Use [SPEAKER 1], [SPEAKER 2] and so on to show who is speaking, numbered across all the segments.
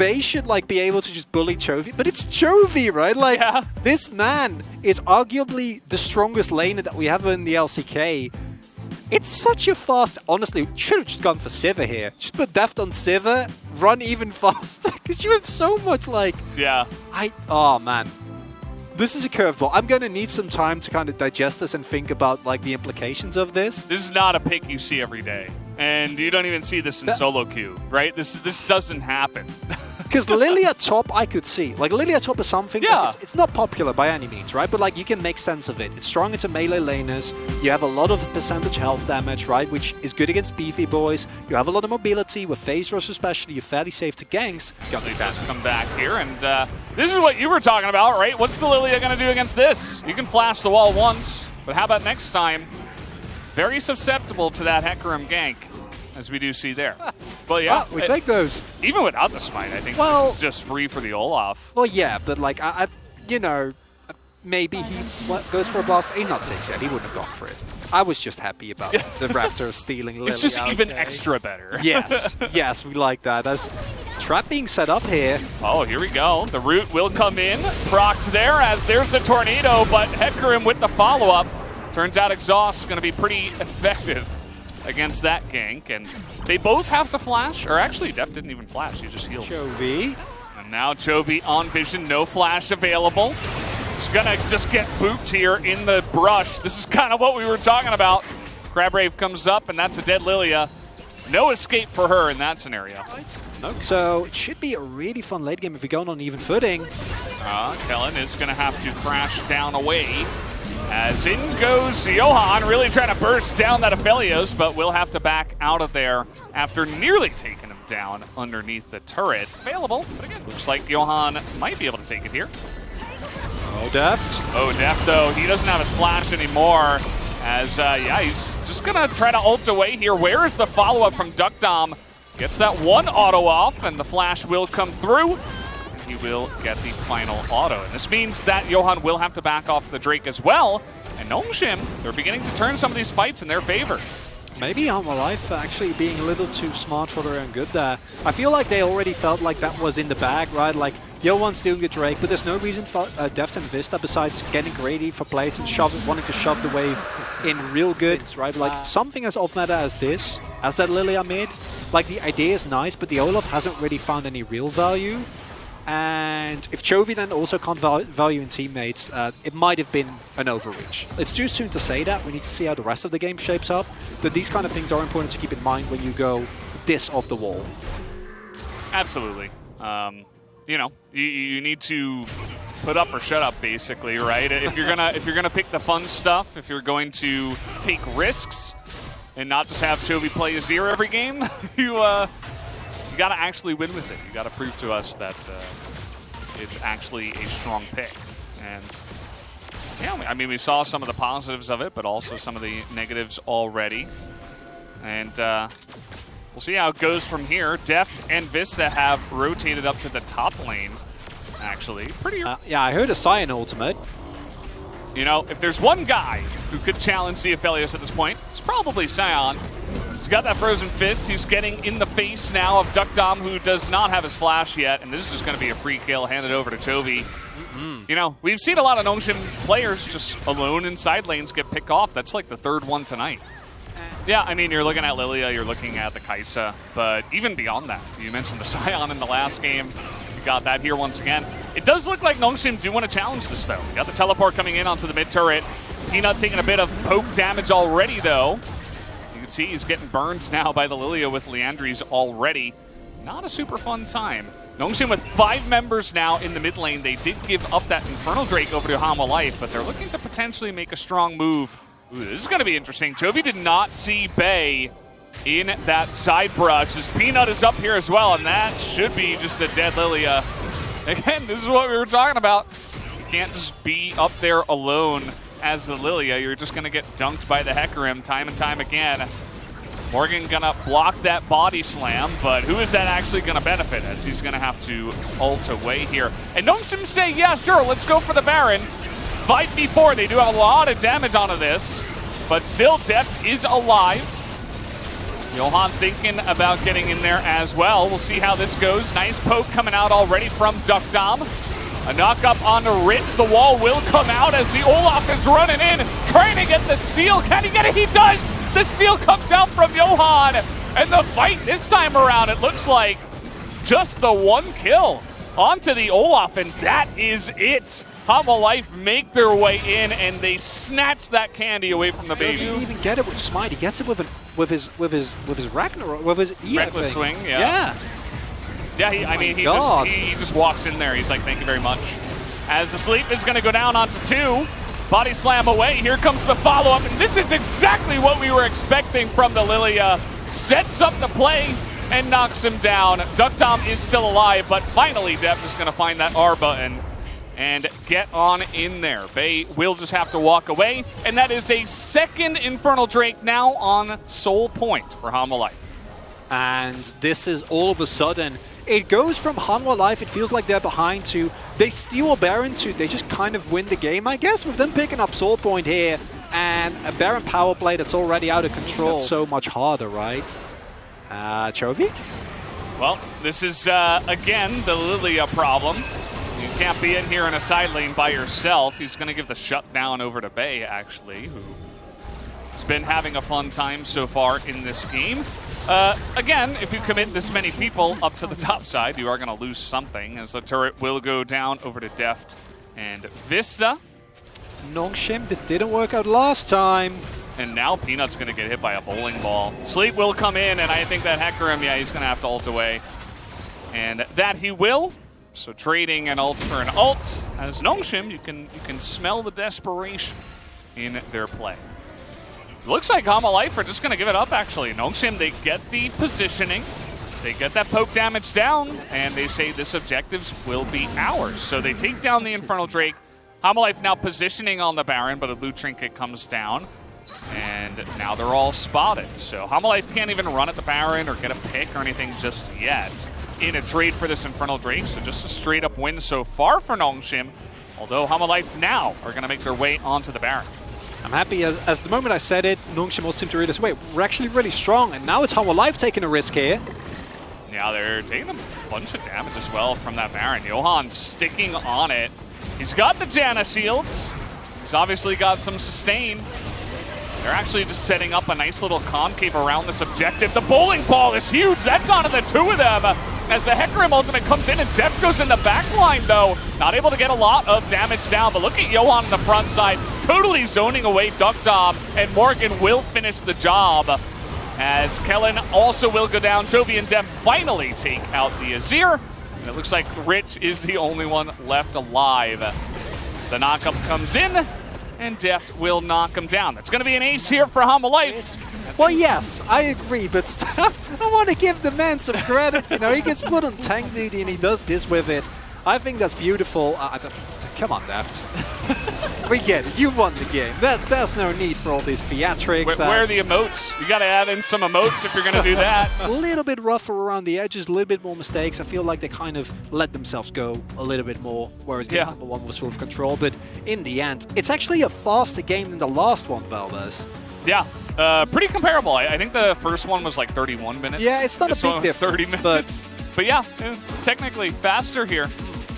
[SPEAKER 1] Bay should like be able to just bully Chovy, but it's Chovy, right? Like this man is arguably the strongest laner that we have in the LCK. It's such a fast... Honestly, should have just gone for Sivir here. Just put Deft on Sivir, run even faster, because you have so much, like...
[SPEAKER 2] Yeah.
[SPEAKER 1] Oh, man. This is a curveball. I'm going to need some time to kind of digest this and think about, like, the implications of this.
[SPEAKER 2] This is not a pick you see every day. And you don't even see this in solo queue, right? This doesn't happen.
[SPEAKER 1] Because Lilia top, I could see. Like, Lilia top is something that it's not popular by any means, right? But, like, you can make sense of it. It's strong into melee laners. You have a lot of percentage health damage, right? Which is good against beefy boys. You have a lot of mobility. With phase rush especially, you're fairly safe to ganks.
[SPEAKER 2] Come back here, and this is what you were talking about, right? What's the Lilia going to do against this? You can flash the wall once, but how about next time? Very susceptible to that Hecarim gank, as we do see there. But yeah,
[SPEAKER 1] we take those.
[SPEAKER 2] Even without the smite, I think this is just free for the Olaf.
[SPEAKER 1] Well, yeah, but like, you know, maybe he goes for a blast. He's not 6 yet. He wouldn't have gone for it. I was just happy about the Raptor stealing Lily.
[SPEAKER 2] It's just even extra better.
[SPEAKER 1] Yes, yes, we like that. There's trap being set up here.
[SPEAKER 2] Oh, here we go. The root will come in. Procced there as there's the tornado, but Hecarim with the follow-up. Turns out Exhaust is going to be pretty effective against that gank, and they both have to flash, or actually Deft didn't even flash, he just healed.
[SPEAKER 1] Chovy.
[SPEAKER 2] And now Chovy on vision, no flash available. He's gonna just get booped here in the brush. This is kind of what we were talking about. Crabrave comes up, and that's a dead Lilia. No escape for her in that scenario.
[SPEAKER 1] So it should be a really fun late game if we go on even footing.
[SPEAKER 2] Kellen is gonna have to crash down away. As in goes Johan, really trying to burst down that Aphelios, but will have to back out of there after nearly taking him down underneath the turret. Available, but again, looks like Johan might be able to take it here.
[SPEAKER 1] Oh, Deft.
[SPEAKER 2] Oh, Deft, though, he doesn't have his flash anymore. As, he's just going to try to ult away here. Where is the follow-up from Duckdom? Gets that one auto off, and the flash will come through. He will get the final auto. And this means that Johan will have to back off the Drake as well. And Nongshim, they're beginning to turn some of these fights in their favor.
[SPEAKER 1] Maybe Hanwha Life actually being a little too smart for their own good there. I feel like they already felt like that was in the bag, right? Like, Johan's doing a Drake, but there's no reason for Deft and Vista besides getting greedy for plates and wanting to shove the wave in real good, right? Like, something as off-meta as this, as that Lilia mid, like, the idea is nice, but the Olaf hasn't really found any real value. And if Chovy then also can't value in teammates, it might have been an overreach. It's too soon to say that. We need to see how the rest of the game shapes up. But these kind of things are important to keep in mind when you go this off the wall.
[SPEAKER 2] Absolutely. You know, you need to put up or shut up, basically, right? If you're gonna pick the fun stuff, if you're going to take risks and not just have Chovy play a 0 every game, you got to actually win with it. You got to prove to us that it's actually a strong pick. And yeah, I mean, we saw some of the positives of it, but also some of the negatives already. And we'll see how it goes from here. Deft and Vista have rotated up to the top lane, actually. Pretty.
[SPEAKER 1] Yeah, I heard a Cyan ultimate.
[SPEAKER 2] You know, if there's one guy who could challenge the Aphelios at this point, it's probably Cyan. He's got that Frozen Fist. He's getting in the face now of Duckdom, who does not have his flash yet, and this is just going to be a free kill handed over to Chovy. You know, we've seen a lot of Nongshim players just alone in side lanes get picked off. That's like the third one tonight. Yeah, I mean, you're looking at Lilia, you're looking at the Kai'Sa, but even beyond that, you mentioned the Sion in the last game. You got that here once again. It does look like Nongshim do want to challenge this, though. You got the teleport coming in onto the mid turret. Peanut taking a bit of poke damage already, though. You can see he's getting burned now by the Lilia with Leandries already. Not a super fun time. Nongshim with 5 members now in the mid lane. They did give up that Infernal Drake over to Hanwha Life, but they're looking to potentially make a strong move. Ooh, this is going to be interesting. Chovy did not see Bay in that side brush. His Peanut is up here as well, and that should be just a dead Lilia. Again, this is what we were talking about. You can't just be up there alone as the Lilia. You're just going to get dunked by the Hecarim time and time again. Morgan going to block that body slam, but who is that actually going to benefit, as he's going to have to ult away here. And Nongshim say, yeah, sure, let's go for the Baron. 5v4, they do have a lot of damage onto this, but still Deft is alive. Johan thinking about getting in there as well. We'll see how this goes. Nice poke coming out already from Duckdom. A knock up onto Ritz. The wall will come out as the Olaf is running in, trying to get the steal. Can he get it? He does! The steal comes out from Johan. And the fight this time around, it looks like just the one kill onto the Olaf, and that is it. Life make their way in, and they snatch that candy away from the baby.
[SPEAKER 1] He doesn't even get it with Smite. He gets it with his Ragnarok, with his E.
[SPEAKER 2] Reckless swing. Yeah. Yeah. He just walks in there. He's like, thank you very much. As the sleep is going to go down onto 2. Body slam away. Here comes the follow up, and this is exactly what we were expecting from the Lilia. Sets up the play and knocks him down. Duckdom is still alive, but finally Def is going to find that R button and get on in there. Bay will just have to walk away, and that is a second Infernal Drake now on Soul Point for Hanwha Life.
[SPEAKER 1] And this is all of a sudden, it goes from Hanwha Life, it feels like they're behind, to they steal a Baron, to they just kind of win the game, I guess, with them picking up Soul Point here, and a Baron power play that's already out of control. That's so much harder, right? Chovy?
[SPEAKER 2] Well, this is, again, the Lilia problem. You can't be in here in a side lane by yourself. He's going to give the shutdown over to Bay, actually, who has been having a fun time so far in this game. Again, if you commit this many people up to the top side, you are going to lose something, as the turret will go down over to Deft and Vista.
[SPEAKER 1] Nongshim, this didn't work out last time.
[SPEAKER 2] And now Peanut's going to get hit by a bowling ball. Sleep will come in, and I think that Hecarim, yeah, he's going to have to ult away. And that he will. So trading an ult for an ult. As Nongshim, you can smell the desperation in their play. Looks like Hanwha Life are just going to give it up, actually. Nongshim, they get the positioning. They get that poke damage down, and they say this objectives will be ours. So they take down the Infernal Drake. Hanwha Life now positioning on the Baron, but a loot trinket comes down. And now they're all spotted. So Hanwha Life can't even run at the Baron or get a pick or anything just yet in a trade for this Infernal Drake. So just a straight up win so far for Nongshim. Although Hanwha Life now are going to make their way onto the Baron.
[SPEAKER 1] I'm happy as the moment I said it, Nongshim all seemed to realize, wait, we're actually really strong. And now it's Hanwha Life taking a risk here.
[SPEAKER 2] Yeah, they're taking a bunch of damage as well from that Baron. Johan sticking on it. He's got the Janna shields. He's obviously got some sustain. They're actually just setting up a nice little concave around this objective. The bowling ball is huge. That's onto the 2 of them. As the Hecarim ultimate comes in, and Def goes in the back line, though. Not able to get a lot of damage down, but look at Johan on the front side, totally zoning away Duckdom, and Morgan will finish the job. As Kellen also will go down. Chovy and Def finally take out the Azir. And it looks like Rich is the only one left alive. As the knockup comes in, and Deft will knock him down. That's going to be an ace here for Hanwha Life.
[SPEAKER 1] Well, yes, I agree, but I want to give the man some credit. You know, he gets put on tank duty and he does this with it. I think that's beautiful. Come on, Deft. We get it. You won the game. There's no need for all these theatrics.
[SPEAKER 2] Where are the emotes? You got to add in some emotes if you're going to do that.
[SPEAKER 1] A little bit rougher around the edges, a little bit more mistakes. I feel like they kind of let themselves go a little bit more, whereas game number 1 was full of control. But in the end, it's actually a faster game than the last one, Valdez.
[SPEAKER 2] Yeah, pretty comparable. I think the first one was like 31 minutes.
[SPEAKER 1] Yeah, it's not
[SPEAKER 2] this
[SPEAKER 1] a big
[SPEAKER 2] one was
[SPEAKER 1] difference.
[SPEAKER 2] 30 minutes. But yeah, technically faster here.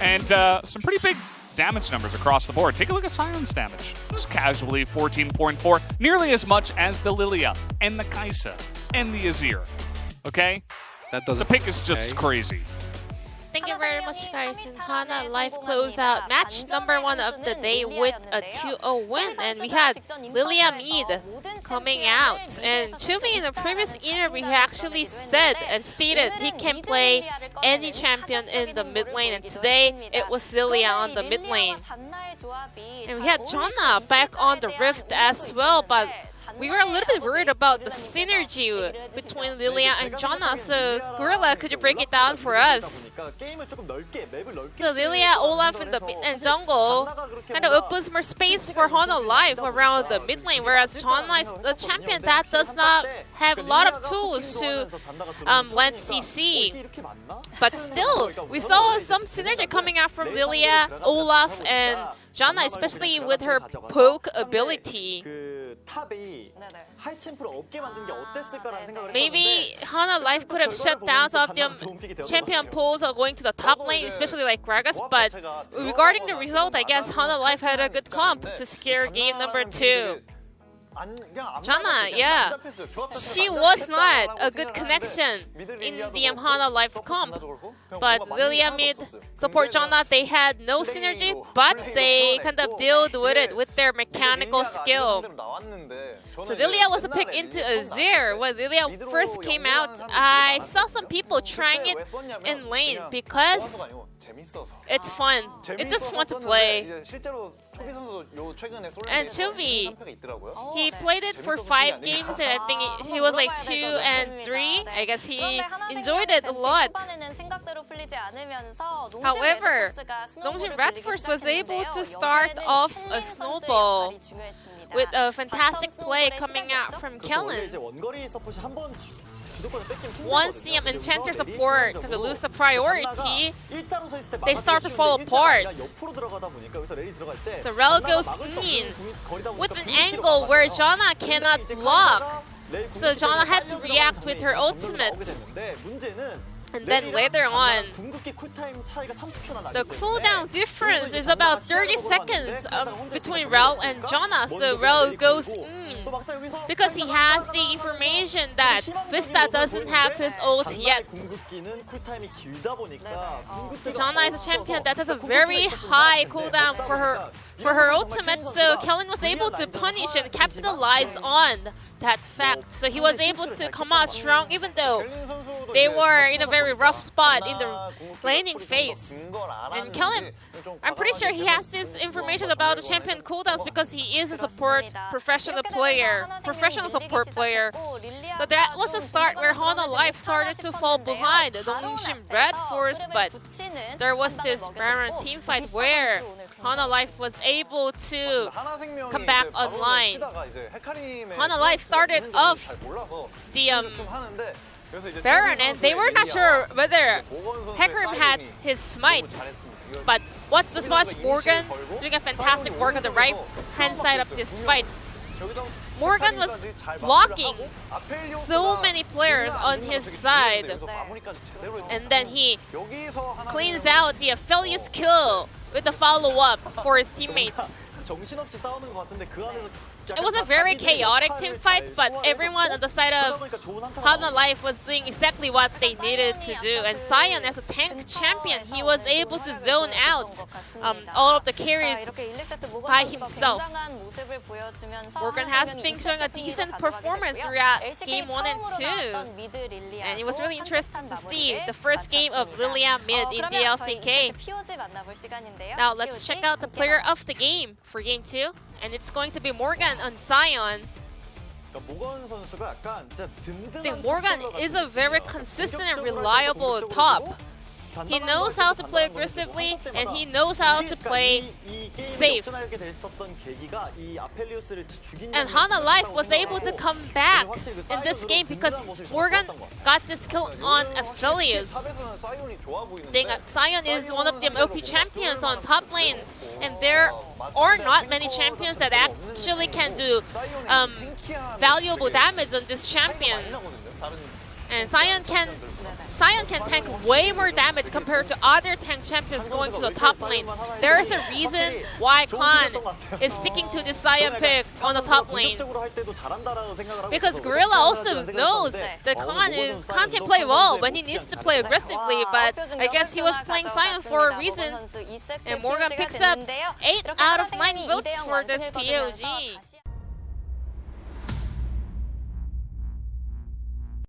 [SPEAKER 2] And some pretty big damage numbers across the board. Take a look at Siren's damage. Just casually 14.4, nearly as much as the Lilia and the Kai'Sa and the Azir. Okay? The pick is just crazy.
[SPEAKER 3] Thank you very much, guys. In Hanwha Life closeout match number 1 of the day with a 2-0 win. And we had Lilia Mid coming out. And Chovy in the previous interview, he actually said and stated he can play any champion in the mid lane. And today, it was Lilia on the mid lane. And we had Janna back on the Rift as well, but we were a little bit worried about the synergy between Lilia and Janna, so Gorilla, could you break it down for us? So Lilia, Olaf in the mid and jungle kind of opens more space for Hanwha Life around the mid lane, whereas Janna is a champion that does not have a lot of tools to land CC. But still, we saw some synergy coming out from Lilia, Olaf, and Janna, especially with her poke ability.
[SPEAKER 4] 탑이 하이 챔프를 없게 만든 게 어땠을까라는 생각을
[SPEAKER 3] Maybe
[SPEAKER 4] 했었는데
[SPEAKER 3] Hana Life could have shut down some of the champion pools going to the top lane, especially like Gragas, but regarding the result, I guess Hana Life had a good comp to secure game number 2. Jana, yeah, she was not a good connection in the Hana Life comp, but Lilia mid support Jana, they had no synergy, but they kind of dealt with it with their mechanical skill. So Lilia was a pick into Azir. When Lilia first came out, I saw some people trying it in lane because it's fun. It's just fun to play. And Chuvi, he played it for 5 games and I think he was like 2 and 3. I guess he enjoyed it a lot. However, Nongsin Redforce was able to start off a snowball with a fantastic play coming out from Kellen. Once the Enchanter support kind of lose the priority, they start to fall apart. So Rel goes in with an angle where Jana cannot block. So Jana had to react with her ultimate. And then later on, the cooldown difference is about 30 seconds between Rel and Jana. So Rel goes in because he has the information that Vista doesn't have his ult yet. So Jana is a champion that has a very high cooldown for her ultimate, so Kellen was able to punish and capitalize on that fact. So he was able to come out strong even though they were in a very rough spot in the laning phase. And Kellen, I'm pretty sure he has this information about the champion cooldowns because he is a professional support player. So that was the start where Hana Life started to fall behind Nongsin Redforce, but there was this Baron teamfight where Hana Life was able to come back online. Hana Life started off the Baron and they were not sure whether Hecarim had his smite, but just watch Morgan doing a fantastic work on the right hand side of this fight. Morgan was blocking so many players on his side, and then he cleans out the Aphelios kill with a follow-up for his teammates. It was a very chaotic team fight, but everyone on the side of Hana Life was doing exactly what they needed to do. And Sion, as a tank champion, he was able to zone out all of the carries by himself. Morgan has been showing a decent performance throughout Game 1 and 2. And it was really interesting to see the first game of Lilia mid in the LCK. Now let's check out the player of the game for Game 2. And it's going to be Morgan on Sion. I think Morgan is a very consistent and reliable top. He knows how to play aggressively and he knows how to play safe. And Hana Life was able to come back in this game because Morgan got this kill on Aphelios. Sion is one of the OP champions on top lane, and there are not many champions that actually can do valuable damage on this champion. And Sion can tank way more damage compared to other tank champions going to the top lane. There is a reason why Kwan is sticking to this Sion pick on the top lane. Because Gorilla also knows that Kwan can play well, but he needs to play aggressively. But I guess he was playing Sion for a reason. And Morgan picks up 8 out of 9 votes for this POG.